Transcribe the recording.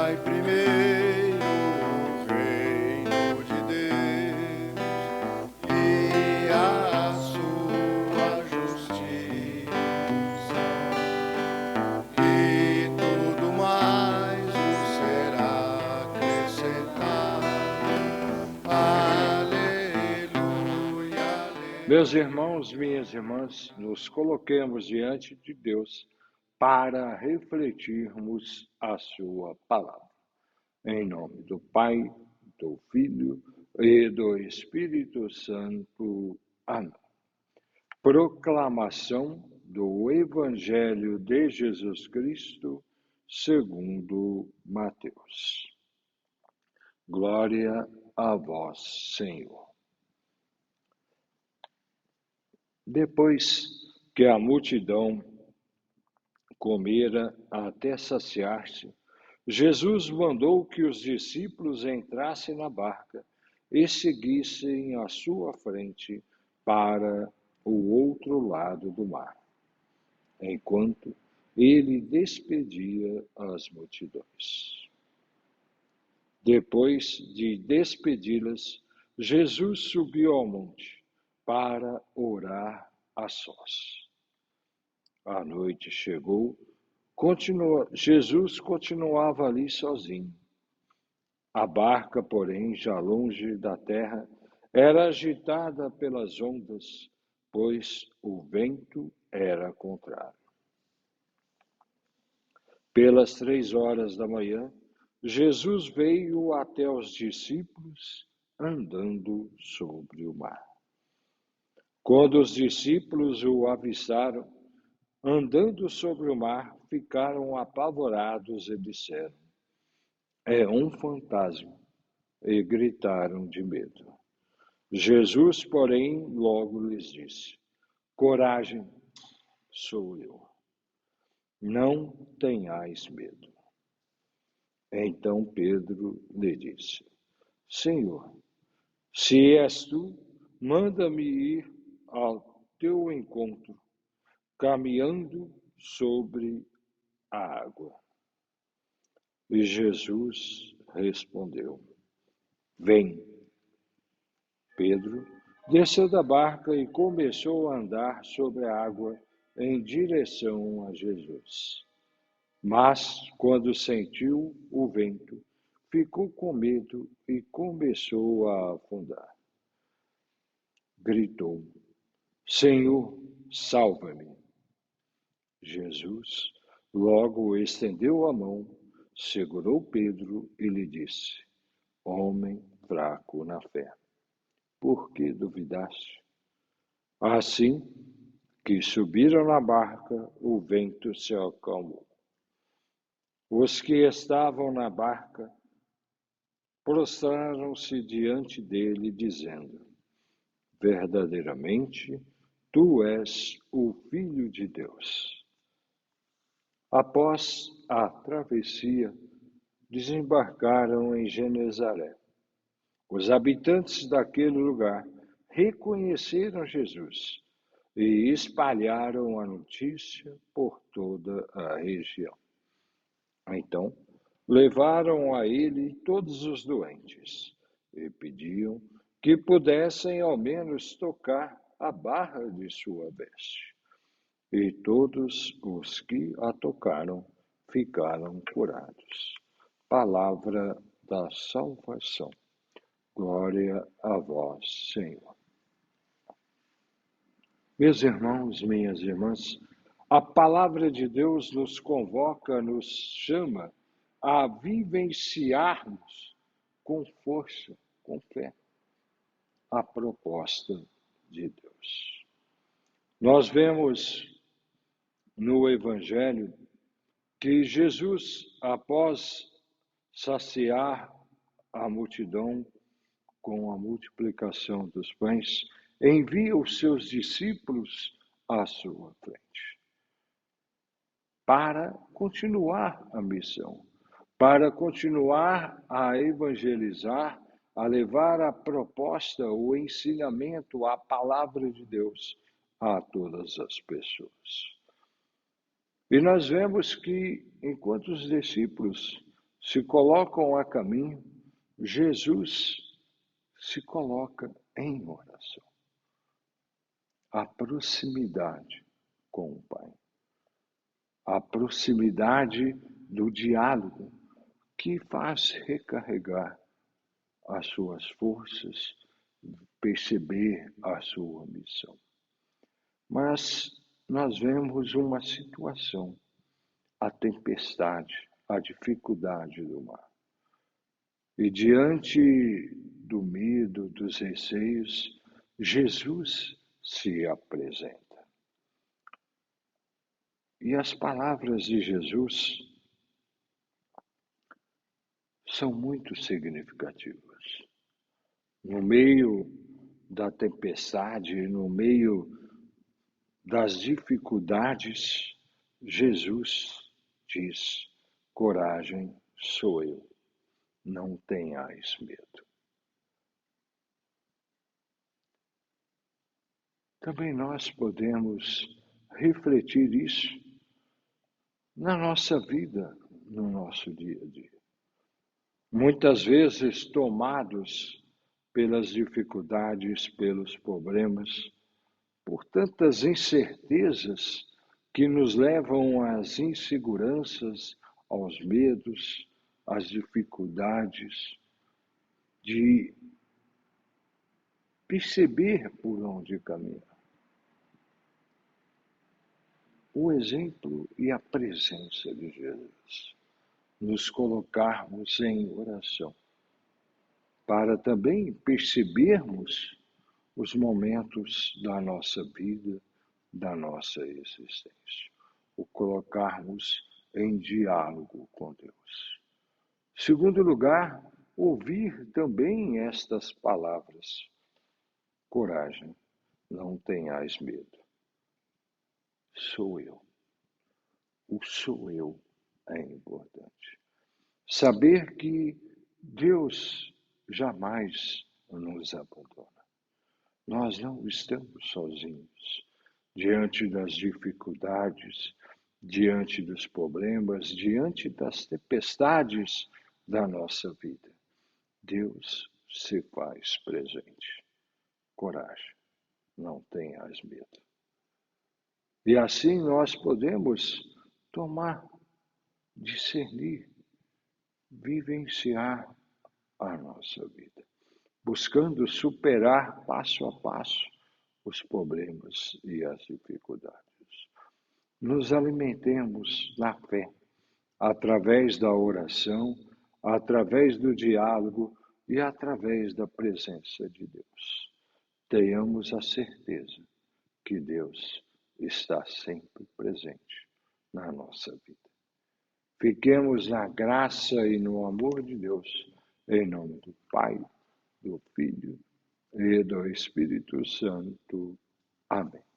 Buscai primeiro o reino de Deus e a sua justiça, e tudo mais vos será acrescentado. Aleluia, aleluia. Meus irmãos, minhas irmãs, nos coloquemos diante de Deus para refletirmos a sua palavra. Em nome do Pai, do Filho e do Espírito Santo. Amém. Proclamação do Evangelho de Jesus Cristo, segundo Mateus. Glória a vós, Senhor. Depois que a multidão comera até saciar-se, Jesus mandou que os discípulos entrassem na barca e seguissem à sua frente para o outro lado do mar, enquanto ele despedia as multidões. Depois de despedi-las, Jesus subiu ao monte para orar a sós. A noite chegou, Jesus continuava ali sozinho. A barca, porém, já longe da terra, era agitada pelas ondas, pois o vento era contrário. Pelas 3 horas da manhã, Jesus veio até os discípulos andando sobre o mar. Quando os discípulos o avistaram, andando sobre o mar, ficaram apavorados e disseram: é um fantasma, e gritaram de medo. Jesus, porém, logo lhes disse: coragem, sou eu. Não tenhais medo. Então Pedro lhe disse: Senhor, se és tu, manda-me ir ao teu encontro, caminhando sobre a água. E Jesus respondeu: vem. Pedro desceu da barca e começou a andar sobre a água em direção a Jesus. Mas, quando sentiu o vento, ficou com medo e começou a afundar. Gritou: Senhor, salva-me! Jesus logo estendeu a mão, segurou Pedro e lhe disse: homem fraco na fé, por que duvidaste? Assim que subiram na barca, o vento se acalmou. Os que estavam na barca prostraram-se diante dele, dizendo: verdadeiramente, tu és o Filho de Deus. Após a travessia, desembarcaram em Genezaré. Os habitantes daquele lugar reconheceram Jesus e espalharam a notícia por toda a região. Então, levaram a ele todos os doentes e pediam que pudessem ao menos tocar a barra de sua veste. E todos os que a tocaram ficaram curados. Palavra da salvação. Glória a vós, Senhor. Meus irmãos, minhas irmãs, a palavra de Deus nos convoca, nos chama a vivenciarmos com força, com fé, a proposta de Deus. Nós vemos no Evangelho que Jesus, após saciar a multidão com a multiplicação dos pães, envia os seus discípulos à sua frente para continuar a missão, para continuar a evangelizar, a levar a proposta, o ensinamento, a palavra de Deus a todas as pessoas. E nós vemos que, enquanto os discípulos se colocam a caminho, Jesus se coloca em oração. A proximidade com o Pai, a proximidade do diálogo que faz recarregar as suas forças, perceber a sua missão. Mas nós vemos uma situação, a tempestade, a dificuldade do mar. E diante do medo, dos receios, Jesus se apresenta. E as palavras de Jesus são muito significativas. No meio da tempestade, no meio das dificuldades, Jesus diz: coragem, sou eu, não tenhais medo. Também nós podemos refletir isso na nossa vida, no nosso dia a dia. Muitas vezes tomados pelas dificuldades, pelos problemas, por tantas incertezas que nos levam às inseguranças, aos medos, às dificuldades de perceber por onde caminhar. O exemplo e a presença de Jesus, nos colocarmos em oração, para também percebermos os momentos da nossa vida, da nossa existência, o colocarmos em diálogo com Deus. Segundo lugar, ouvir também estas palavras: coragem, não tenhais medo. Sou eu. O sou eu é importante. Saber que Deus jamais nos abandona. Nós não estamos sozinhos diante das dificuldades, diante dos problemas, diante das tempestades da nossa vida. Deus se faz presente. Coragem, não tenhas medo. E assim nós podemos tomar, discernir, vivenciar a nossa vida, buscando superar passo a passo os problemas e as dificuldades. Nos alimentemos na fé, através da oração, através do diálogo e através da presença de Deus. Tenhamos a certeza que Deus está sempre presente na nossa vida. Fiquemos na graça e no amor de Deus, em nome do Pai, do Filho e do Espírito Santo. Amém.